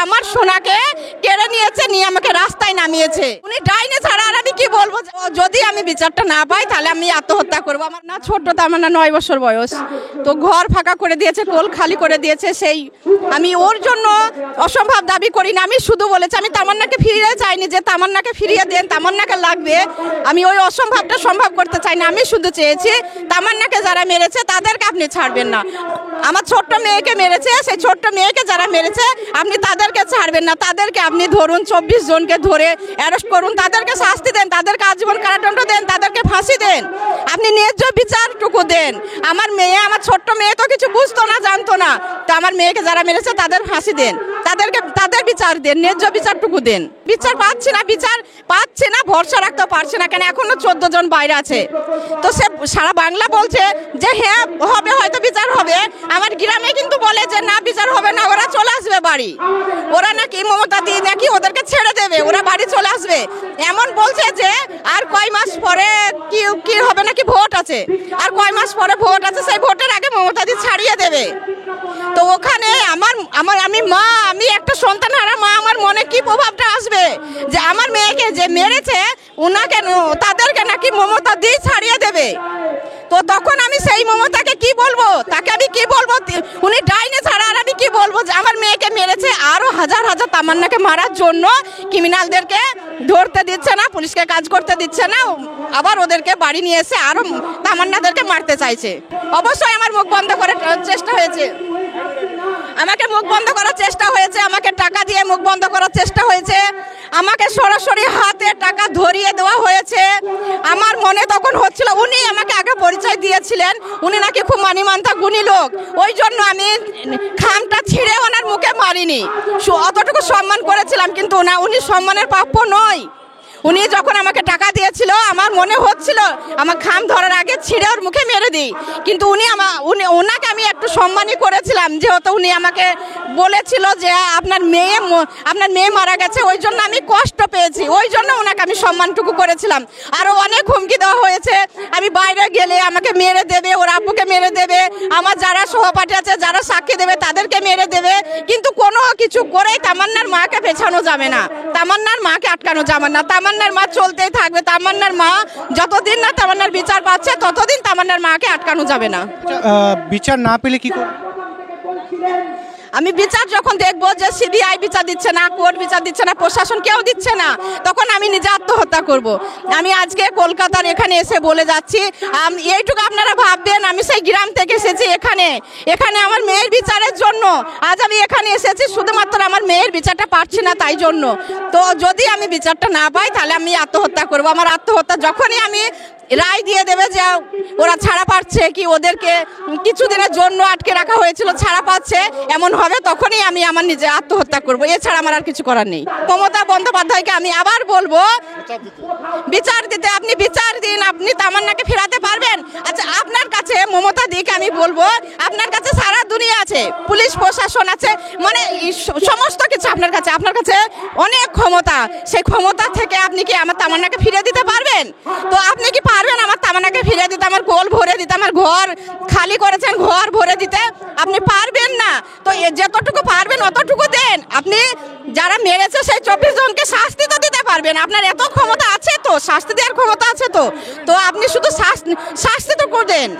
আমার সোনাকে কেড়ে নিয়েছে, নিয়ে আমাকে রাস্তায় নামিয়েছে। উনি ডাইনে ছাড়া আর আমি কি বলবো? যদি আমি বিচারটা না পাই তাহলে আমি আত্মহত্যা করবো। আমার না ছোট, আমার না 9 বছর বয়স, তো ঘর ফাঁকা করে দিয়েছে, কোল খালি করে দিয়েছে। সেই আমি ওর জন্য অসম্ভব দাবি করি না, আমি শুধু বলেছি আমি তামান্নাকে ফিরিয়ে চাইনি যে তামান্নাকে ফিরিয়ে দেন, তামান্নাকে লাগবে। আমি ওই অসম্ভবটা সম্ভব করতে চাই না, আমি শুধু চেয়েছি তামান্নাকে যারা মেরেছে তাদেরকে আপনি ছাড়বেন না। আমার ছোট্ট মেয়েকে মেরেছে, সেই ছোট্ট মেয়েকে যারা মেরেছে আপনি তাদেরকে ছাড়বেন না। তাদেরকে আপনি ধরুন, 24 জনকে ধরে অ্যারেস্ট করুন, তাদেরকে শাস্তি দেন, তাদেরকে আজীবন কারাদণ্ড দেন, তাদেরকে ফাঁসি দেন, আপনি ন্যায্য বিচারটুকু দেন। আমার মেয়ে, আমার ছোট্ট মেয়ে তো কিছু বুঝতো না, জানতো না, তো আমার মেয়েকে যারা মেরেছে তাদের ফাঁসি দেন, তাদের বিচার দেন, ন্যায্য বিচারটুকু দেন। বিচার পাচ্ছে না, ভরসা রাখতে পারছে না। কেন? এখনো 14 জন বাইরে আছে, তো সে সারা বাংলা বলছে যে হ্যাঁ হবে, হয়তো বিচার হবে। আমার গ্রামে কিন্তু বলে যে না, বিচার হবে না, ওরা চলে আসবে বাড়ি, ওরা নাকি মমতা দি নাকি ওদেরকে ছেড়ে দেবে, ওরা বাড়ি চলে আসবে। এমন বলছে যে আর কয় মাস পরে কি হবে, নাকি ভোট আছে, আর কয় মাস পরে ভোট আছে, সেই ভোটের আগে মমতা দি ছাড়িয়ে দেবে। তো ওখানে আমি একটা সন্তান হারা মা, আমার মনে কি প্রভাবটা আসবে যে আমার মেয়েকে যে মেরেছে ওনাকে, তাদেরকে নাকি মমতা দি ছাড়িয়ে দেবে। তো তখন আমি সেই মমতাকে কি বলবো, তাকে আমি কি বলবো? উনি ডাইনে ছাড়া আর আমি কি বলবো? যে আমার মেয়েকে মেরেছে, আরো হাজার হাজার তামান্নাকে মারার জন্য ক্রিমিনালদেরকে ধরতে দিচ্ছে না, পুলিশকে কাজ করতে দিচ্ছে না, আবার ওদেরকে বাড়ি নিয়ে এসে আরো তামান্নাদেরকে মারতে চাইছে। অবশ্যই আমার মুখ বন্ধ করার চেষ্টা হয়েছে, আমাকে মুখ বন্ধ করার চেষ্টা হয়েছে, আমাকে টাকা দিয়ে মুখ বন্ধ করার চেষ্টা হয়েছে, আমাকে সরাসরি হাতে টাকা ধরিয়ে দেওয়া হয়েছে। আমার মনে তখন হচ্ছিল, উনি আমাকে আগে পরিচয় দিয়েছিলেন, উনি নাকি খুব মানিমান্তা গুণী লোক, ওই জন্য আমি খামটা ছিঁড়ে ওনার মুখে মারিনি, অতটুকু সম্মান করেছিলাম। কিন্তু উনি সম্মানের প্রাপ্য নয়। উনি যখন আমাকে টাকা দিয়েছিল, আমার মনে হচ্ছিল আমার খাম ধরার আগে ছিঁড়ে ওর মুখে মেরে দিই, কিন্তু ওনাকে আমি একটু সম্মানই করেছিলাম, যেহেতু উনি আমাকে বলেছিল যে আপনার মেয়ে মারা গেছে, ওই জন্য আমি কষ্ট পেয়েছি, ওই জন্য ওনাকে আমি সম্মানটুকু করেছিলাম। আরও অনেক হুমকি দেওয়া হয়েছে, আমি বাইরে গেলে আমাকে মেরে দেবে, ওর আব্বুকে মেরে দেবে, আমার যারা সহপাঠী আছে, যারা সাক্ষী দেবে তাদেরকে মেরে দেবে। কিন্তু কোনো কিছু করেই তামান্নার মাকে পেছানো যাবে না, তামান্নার মাকে আটকানো যাবে না। তামান্নার মা চলতেই থাকবে, তামান্নার মা যতদিন না তামান্নার বিচার পাচ্ছে ততদিন তামান্নার মাকে আটকানো যাবে না। বিচার না পেলে কি করবে? আমি বিচার যখন দেখবো যে সিবিআই বিচার দিচ্ছে না, কোর্ট বিচার দিচ্ছে না, প্রশাসন কেউ দিচ্ছে না, তখন আমি নিজে আত্মহত্যা করব। আমি আজকে কলকাতার এখানে এসে বলে যাচ্ছি, এইটুকু আপনারা ভাববেন আমি সেই গ্রাম থেকে এসেছি এখানে আমার মেয়ের বিচারের জন্য। আজ আমি এখানে এসেছি শুধুমাত্র আমার মেয়ের বিচারটা পাচ্ছি না তাই জন্য। তো যদি আমি বিচারটা না পাই তাহলে আমি আত্মহত্যা করব। আমার আত্মহত্যা যখনই আমি রায় দিয়ে দেবে যে ওরা ছাড়া পাচ্ছে, কি ওদেরকে কিছুদিনের জন্য আটকে রাখা হয়েছিল ছাড়া পাচ্ছে, এমন হবে, তখনই আমি আমার নিজে আত্মহত্যা করব। এছাড়া আমার আর কিছু করার নেই। মমতা বন্দ্যোপাধ্যায়কে আমি আবার বলবো বিচার দিতে। আপনি বিচার দিন, আপনি তামান্নাকে ফেরাতে পারবেন? আচ্ছা, আপনার কাছে মমতা দিকে আমি বলবো, আপনার কাছে সারা দুনিয়া আছে, পুলিশ প্রশাসন আছে, মানে সমস্ত কিছু আপনার কাছে অনেক ক্ষমতা। সেই ক্ষমতা থেকে আপনি কি আমার তামান্নাকে ফিরে দিতে পারবেন? তো আপনি কি পারবেন আমার তামান্নাকে ফিরে দিতে, আমার কোল ভরে দিতে, আমার ঘর খালি করেছেন ঘর ভরে দিতে? আপনি পারবেন না। তো যতটুকু পারবেন অতটুকু দেন। আপনি যারা মেরেছে সেই 24 জনকে শাস্তি তো দিতে পারবেন, আপনার এত ক্ষমতা আছে, তো শাস্তি দেওয়ার ক্ষমতা আছে, তো আপনি শুধু শাস্তি তো করে দেন।